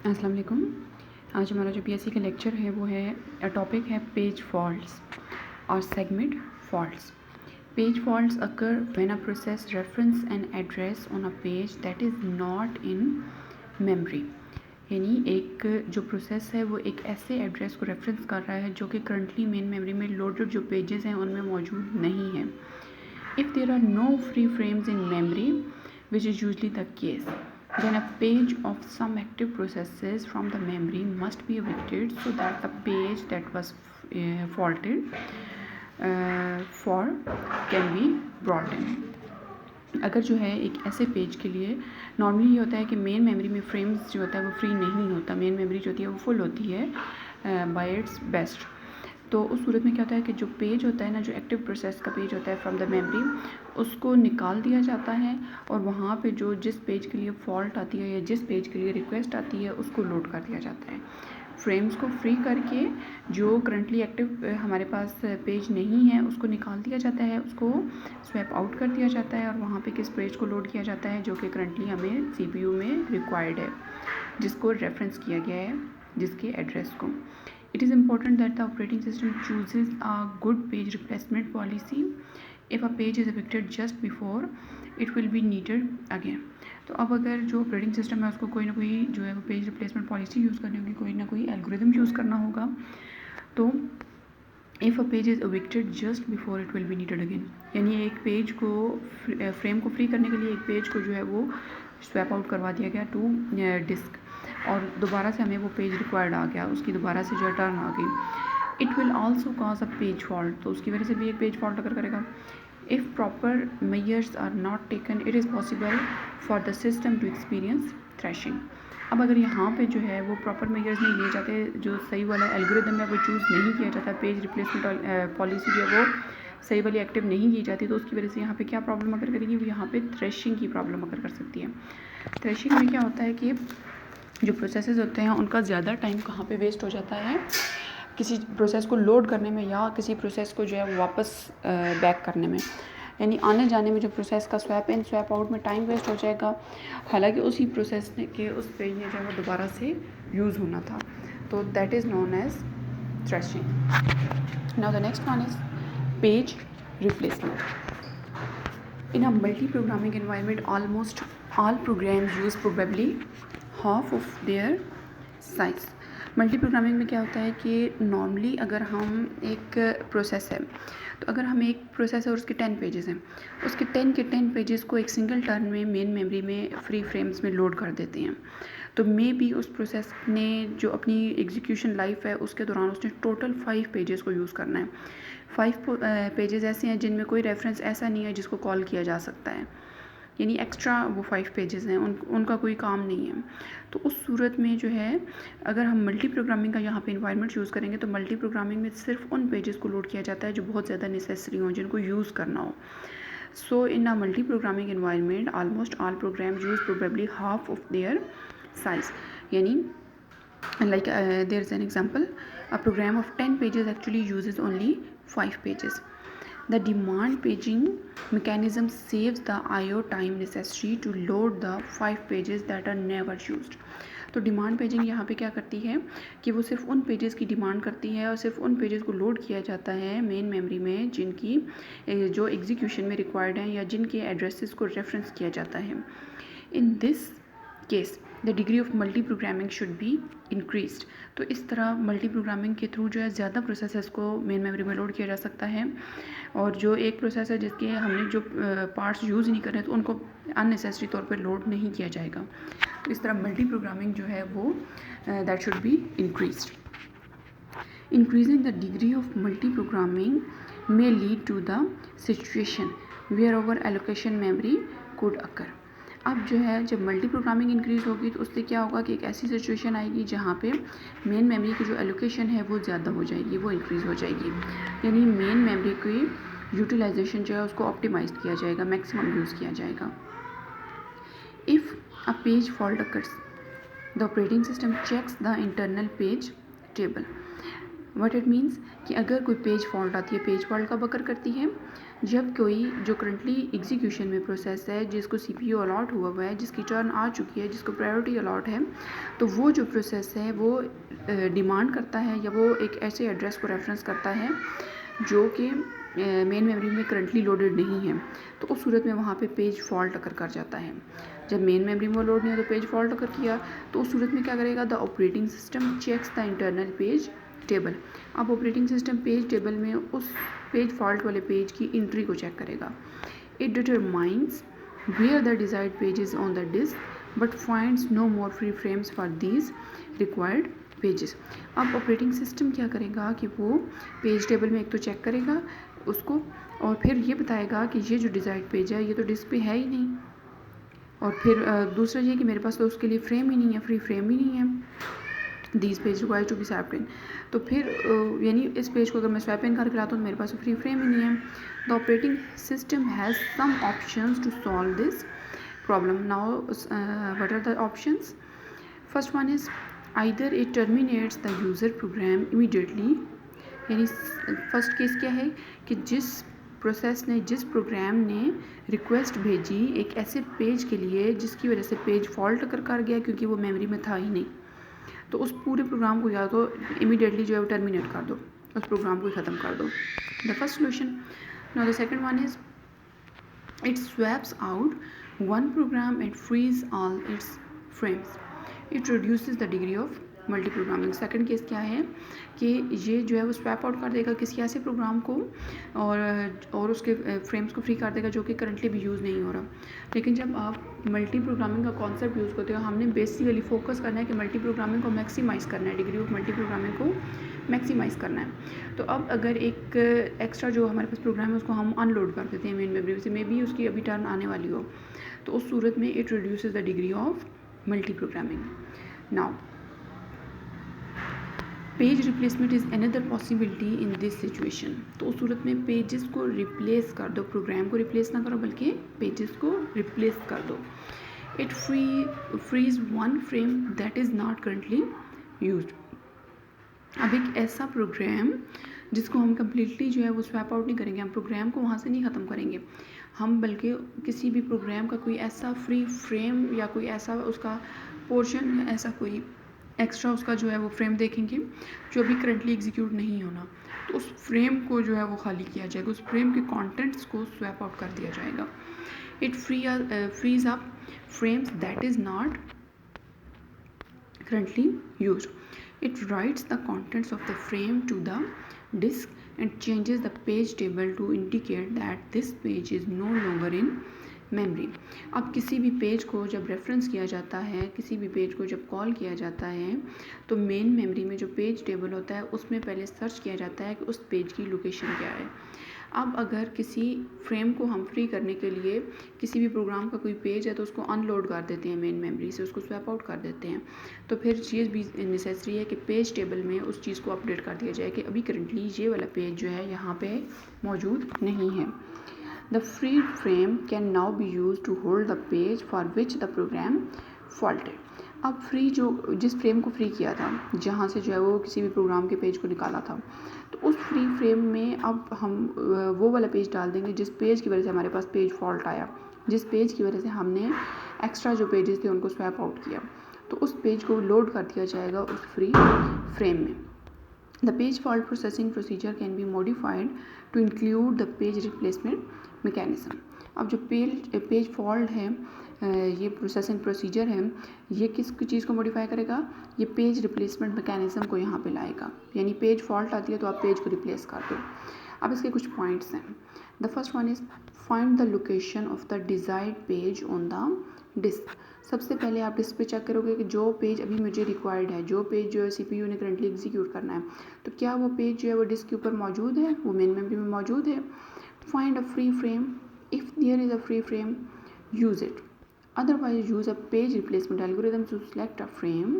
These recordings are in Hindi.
अस्सलाम वालेकुम। आज हमारा जो पीएससी का लेक्चर है वो है टॉपिक है पेज फॉल्ट्स और segment faults. Page faults occur when a process reference an address on a page that is not in memory. यानी एक जो प्रोसेस है वो एक ऐसे एड्रेस को रेफरेंस कर रहा है जो कि करंटली मेन मेमोरी में लोडेड जो पेजेस हैं उनमें मौजूद नहीं है। If there are no free frames in memory which is usually the case, then a page of some active processes from the memory must be evicted so that the page that was faulted for can be brought in। अगर जो है एक ऐसे पेज के लिए नॉर्मली ये होता है कि मेन मेमोरी में फ्रेम्स जो होता है वो फ्री नहीं होता, मेन मेमोरी जो होती है वो फुल होती है बाय इट्स बेस्ट। तो उस सूरत में क्या होता है कि जो पेज होता है ना, जो एक्टिव प्रोसेस का पेज होता है फ्रॉम द मेमोरी, उसको निकाल दिया जाता है और वहाँ पे जो जिस पेज के लिए फॉल्ट आती है या जिस पेज के लिए रिक्वेस्ट आती है उसको लोड कर दिया जाता है। फ्रेम्स को फ्री करके जो करंटली एक्टिव हमारे पास पेज नहीं है उसको निकाल दिया जाता है, उसको स्वैप आउट कर दिया जाता है और वहाँ पे किस पेज को लोड किया जाता है जो कि करंटली हमें सीपीयू में रिक्वायर्ड है, जिसको रेफरेंस किया गया है, जिसके एड्रेस को। It is important that the operating system chooses a good page replacement policy. If a page is evicted just before, it will be needed again. तो अब अगर जो ऑपरेटिंग सिस्टम है उसको कोई ना कोई जो है वो पेज रिप्लेसमेंट पॉलिसी यूज़ करनी होगी, कोई ना कोई एल्गोरिदम यूज़ करना होगा। तो if a page is evicted just before it will be needed again, यानी एक पेज को फ्रेम को फ्री करने के लिए एक पेज को जो है वो स्वैप आउट करवा दिया गया टू डिस्क और दोबारा से हमें वो पेज रिक्वायर्ड आ गया, उसकी दोबारा से जो टर्न आ गई। It will also cause a page fault, तो उसकी वजह से भी एक पेज फॉल्ट अगर करेगा। If proper measures are not taken it is possible for the system to experience thrashing. अब अगर यहाँ पे जो है वो प्रॉपर मेजर्स नहीं लिए जाते, जो सही वाला एल्गोरिदम है वो चूज़ नहीं किया जाता, पेज रिप्लेसमेंट पॉलिसी जो है वो सही वाली एक्टिव नहीं की जाती, तो उसकी वजह से यहाँ पे क्या प्रॉब्लम अगर करेगी, वो यहाँ पे थ्रेशिंग की प्रॉब्लम अगर कर सकती है। थ्रेशिंग में क्या होता है कि जो प्रोसेसेस होते हैं उनका ज़्यादा टाइम कहाँ पे वेस्ट हो जाता है, किसी प्रोसेस को लोड करने में या किसी प्रोसेस को जो है वापस बैक करने में, यानी आने जाने में जो प्रोसेस का स्वैप इन स्वैप आउट में टाइम वेस्ट हो जाएगा, हालांकि उसी प्रोसेस ने के उस पेज ने जो है वो दोबारा से यूज़ होना था। तो that is known as thrashing. Now the next one is page replacement. In a multi programming environment almost all programs use probably half of their size। Multi programming में क्या होता है कि नॉर्मली अगर हम एक प्रोसेस है, तो अगर हम एक प्रोसेस है और उसके 10 पेजेस हैं, उसके 10 के 10 पेजेस को एक सिंगल टर्न में मेन मेमोरी में फ्री फ्रेम्स में लोड कर देते हैं, तो मे बी उस प्रोसेस ने जो अपनी एग्जीक्यूशन लाइफ है उसके दौरान उसने टोटल 5 पेजेस को यूज़ करना है। 5 पेजेस ऐसे हैं जिनमें कोई रेफरेंस ऐसा नहीं है जिसको कॉल किया जा सकता है, यानी एक्स्ट्रा वो 5 पेजेस हैं, उनका कोई काम नहीं है। तो उस सूरत में जो है अगर हम मल्टी प्रोग्रामिंग का यहाँ पे इन्वायरमेंट यूज़ करेंगे तो मल्टी प्रोग्रामिंग में सिर्फ उन पेजेस को लोड किया जाता है जो बहुत ज़्यादा नेसेसरी हों, जिनको यूज़ करना हो। So in a multi programming environment almost all programs use probably half of their size, यानी like there is an example, a program of 10 pages actually uses only 5 pages। The demand paging mechanism saves the IO time necessary to load the 5 pages that are never used। तो डिमांड पेजिंग यहाँ पे क्या करती है कि वो सिर्फ उन पेजेस की डिमांड करती है और सिर्फ उन पेजेस को लोड किया जाता है मेन मेमोरी में जिनकी जो एग्जीक्यूशन में रिक्वायर्ड हैं या जिनके एड्रेसेस को रेफरेंस किया जाता है। In this case the degree of multi programming should be increased. तो इस तरह मल्टी प्रोग्रामिंग के थ्रू जो है ज़्यादा प्रोसेसेस को मेन मेमोरी में लोड किया जा सकता है और जो एक प्रोसेस है जिसके हमने जो पार्ट्स यूज़ नहीं करे तो उनको अननेसेसरी तौर पर लोड नहीं किया जाएगा। तो इस तरह मल्टी प्रोग्रामिंग जो है वो that should be increased. Increasing the degree of multi programming may lead to the situation where over allocation memory could occur। अब जो है जब मल्टी प्रोग्रामिंग इंक्रीज़ होगी तो उससे क्या होगा कि एक ऐसी सिचुएशन आएगी जहाँ पे मेन मेमोरी की जो एलोकेशन है वो ज़्यादा हो जाएगी, वो इंक्रीज़ हो जाएगी, यानी मेन मेमोरी की यूटिलाइजेशन जो है उसको ऑप्टिमाइज किया जाएगा, मैक्सिमम यूज़ किया जाएगा। If a page fault occurs the operating system checks the internal page table. What it means कि अगर कोई पेज फॉल्ट आती है, पेज फॉल्ट कब अकर करती है, जब कोई जो करंटली एग्जीक्यूशन में प्रोसेस है, जिसको CPU अलॉट हुआ है, जिसकी टर्न आ चुकी है, जिसको प्रायोरिटी अलॉट है, तो वो जो प्रोसेस है वो डिमांड करता है या वो एक ऐसे एड्रेस को रेफरेंस करता है जो कि मेन मेमोरी में करंटली लोडेड नहीं है, तो उस सूरत में वहाँ पे पेज फॉल्ट अकर कर जाता है। जब मेन मेमोरी में लोड नहीं है तो पेज फॉल्ट अकर किया, तो उस सूरत में क्या करेगा, the operating system checks the internal page table. अब ऑपरेटिंग सिस्टम पेज टेबल में उस पेज फॉल्ट वाले पेज की एंट्री को चेक करेगा। It determines where the desired page is on the disk but finds no more free frames for these required pages. अब ऑपरेटिंग सिस्टम क्या करेगा कि वो पेज टेबल में एक तो चेक करेगा उसको, और फिर ये बताएगा कि ये जो डिजायर्ड पेज है ये तो डिस्क पे है ही नहीं, और फिर दूसरा ये कि मेरे पास तो उसके लिए फ्रेम ही नहीं है, फ्री फ्रेम ही नहीं है, these page require to be swapped in. तो फिर यानी इस पेज को अगर मैं स्वैप इन करके लाता हूँ तो मेरे पास फ्री फ्रेम ही नहीं है। The operating system has some options to solve this problem. Now what are the options? First one is either it terminates the user program immediately, यानी फर्स्ट केस क्या है कि जिस प्रोसेस ने, जिस प्रोग्राम ने रिक्वेस्ट भेजी एक ऐसे पेज के लिए जिसकी वजह से पेज फॉल्ट कर गया क्योंकि वो मेमोरी में था ही नहीं, तो उस पूरे प्रोग्राम को या तो इमीडिएटली जो है वो टर्मिनेट कर दो, उस प्रोग्राम को ख़त्म कर दो। The first solution. Now the second one is it swaps out one program and frees all its frames. It reduces the degree of multi programming. Second case क्या है कि ये जो है वो स्वैप आउट कर देगा किसी ऐसे प्रोग्राम को और उसके फ्रेम्स को फ्री कर देगा जो कि करंटली भी यूज़ नहीं हो रहा। लेकिन जब आप मल्टी प्रोग्रामिंग का कॉन्सेप्ट यूज़ करते हो, हमने बेसिकली फोकस करना है कि मल्टी प्रोग्रामिंग को मैक्सिमाइज़ करना है, डिग्री ऑफ मल्टी प्रोग्रामिंग को मैक्सिमाइज़ करना है। तो अब अगर एक एक्स्ट्रा जो हमारे पास प्रोग्राम है उसको हम अनलोड कर देते हैं मेन मेमोरी से, मे बी उसकी अभी टर्न आने वाली हो, तो उस सूरत में it reduces the degree of multi programming. Now page replacement is another possibility in this situation. तो उस सूरत में पेजेस को रिप्लेस कर दो, प्रोग्राम को रिप्लेस ना करो बल्कि पेजेस को रिप्लेस कर दो। It frees one frame that is not currently used. अब एक ऐसा प्रोग्राम जिसको हम कम्प्लीटली जो है वो स्वैप आउट नहीं करेंगे, हम प्रोग्राम को वहाँ से नहीं ख़त्म करेंगे, हम बल्कि किसी भी प्रोग्राम का कोई ऐसा फ्री फ्रेम या कोई ऐसा उसका पोर्शन या ऐसा कोई एक्स्ट्रा उसका जो है वो फ्रेम देखेंगे जो अभी करंटली एग्जीक्यूट नहीं होना, तो उस फ्रेम को जो है वो खाली किया जाएगा, उस फ्रेम के कंटेंट्स को स्वैप आउट कर दिया जाएगा। It frees up frames that is not currently used. It writes the contents of the frame to the disk and changes the page table to indicate that this page is no longer in memory. अब किसी भी पेज को जब रेफरेंस किया जाता है, किसी भी पेज को जब कॉल किया जाता है, तो मेन मेमोरी में जो पेज टेबल होता है उसमें पहले सर्च किया जाता है कि उस पेज की लोकेशन क्या है। अब अगर किसी फ्रेम को हम फ्री करने के लिए किसी भी प्रोग्राम का कोई पेज है तो उसको अनलोड कर देते हैं मेन मेमोरी से, उसको स्वैप आउट कर देते हैं, तो फिर चीज़ भी नेसेसरी है कि पेज टेबल में उस चीज़ को अपडेट कर दिया जाए कि अभी करंटली ये वाला पेज जो है यहाँ पे मौजूद नहीं है। The free frame can now be use to hold the page for which the program faulted. अब फ्री जो जिस फ्रेम को फ्री किया था, जहाँ से जो है वो किसी भी प्रोग्राम के पेज को निकाला था, तो उस फ्री फ्रेम में अब हम वो वाला पेज डाल देंगे जिस पेज की वजह से हमारे पास पेज फॉल्ट आया, जिस पेज की वजह से हमने एक्स्ट्रा जो पेजेस थे उनको स्वैप आउट किया, तो उस पेज को लोड कर दिया जाएगा उस फ्री फ्रेम में। The page fault processing procedure can be modified to include the page replacement mechanism. अब जो पेज फॉल्ट है, ये प्रोसेसिंग प्रोसीजर है, ये किस चीज़ को मॉडिफाई करेगा, ये पेज रिप्लेसमेंट मैकेनिज्म को यहाँ पे लाएगा, यानी पेज फॉल्ट आती है तो आप पेज को रिप्लेस कर दो। अब इसके कुछ पॉइंट्स हैं। The first one is find the location of the desired page on the disk. सबसे पहले आप डिस्क पे चेक करोगे कि जो पेज अभी मुझे रिक्वायर्ड है, जो पेज जो है CPU ने करंटली एग्जीक्यूट करना है, तो क्या वो पेज जो है वो डिस्क के ऊपर मौजूद है, वो मेन मेमोरी में मौजूद है। Find a free frame, if there is a free frame use it. Otherwise use a page replacement algorithm to select a frame,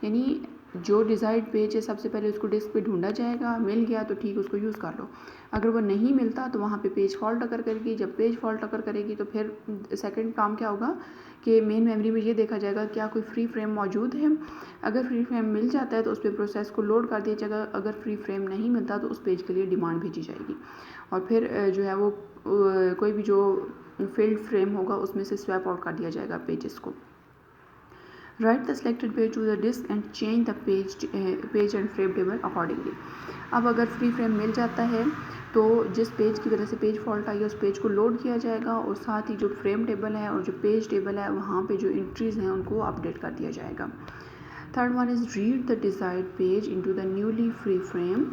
यानी जो डिज़ायर्ड पेज है सबसे पहले उसको डिस्क पे ढूंढा जाएगा, मिल गया तो ठीक उसको यूज़ कर लो, अगर वो नहीं मिलता तो वहाँ पे पेज फॉल्ट अकर करेगी। जब पेज फॉल्ट अकर करेगी तो फिर सेकंड काम क्या होगा कि मेन मेमोरी में ये देखा जाएगा क्या कोई फ्री फ्रेम मौजूद है। अगर फ्री फ्रेम मिल जाता है तो उस पर प्रोसेस को लोड कर दिया जाएगा, अगर फ्री फ्रेम नहीं मिलता तो उस पेज के लिए डिमांड भेजी जाएगी और फिर जो है वो कोई भी जो फील्ड फ्रेम होगा उसमें से स्वैप आउट कर दिया जाएगा पेजेस को। Write the selected page to the disk and change the page and frame table accordingly. अब अगर फ्री फ्रेम मिल जाता है तो जिस पेज की वजह से पेज फॉल्ट आई है उस पेज को लोड किया जाएगा और साथ ही जो फ्रेम टेबल है और जो पेज टेबल है वहाँ पे जो एंट्रीज़ हैं उनको अपडेट कर दिया जाएगा। Third one is read the desired page into the newly free frame,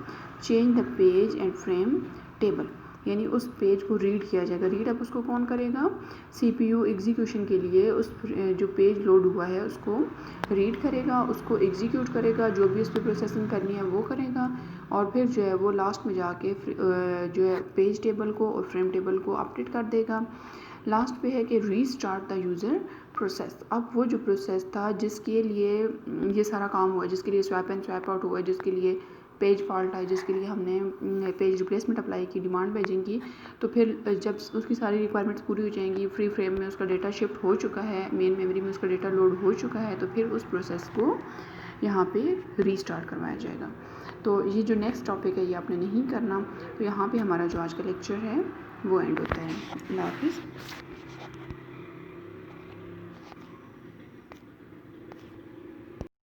change the page and frame table, यानी उस पेज को रीड किया जाएगा। रीड अप उसको कौन करेगा, CPU एग्जीक्यूशन के लिए उस जो पेज लोड हुआ है उसको रीड करेगा, उसको एग्जीक्यूट करेगा, जो भी उस पर प्रोसेसिंग करनी है वो करेगा और फिर जो है वो लास्ट में जाके जो है पेज टेबल को और फ्रेम टेबल को अपडेट कर देगा। लास्ट पे है कि रीस्टार्ट द यूज़र प्रोसेस। अब वो जो प्रोसेस था जिसके लिए ये सारा काम हुआ, जिसके लिए स्वैप एंड स्वैप आउट हुआ, जिसके लिए पेज फॉल्ट आई, जिसके लिए हमने पेज रिप्लेसमेंट अप्लाई की, डिमांड भेजेंगी, तो फिर जब उसकी सारी रिक्वायरमेंट्स पूरी हो जाएंगी, फ्री फ्रेम में उसका डेटा शिफ्ट हो चुका है, मेन मेमोरी में उसका डेटा लोड हो चुका है, तो फिर उस प्रोसेस को यहाँ पे रीस्टार्ट करवाया जाएगा। तो ये जो नेक्स्ट टॉपिक है ये आपने नहीं करना। तो यहाँ पे हमारा जो आज का लेक्चर है वो एंड होता है। अल्लाह हाफिज़।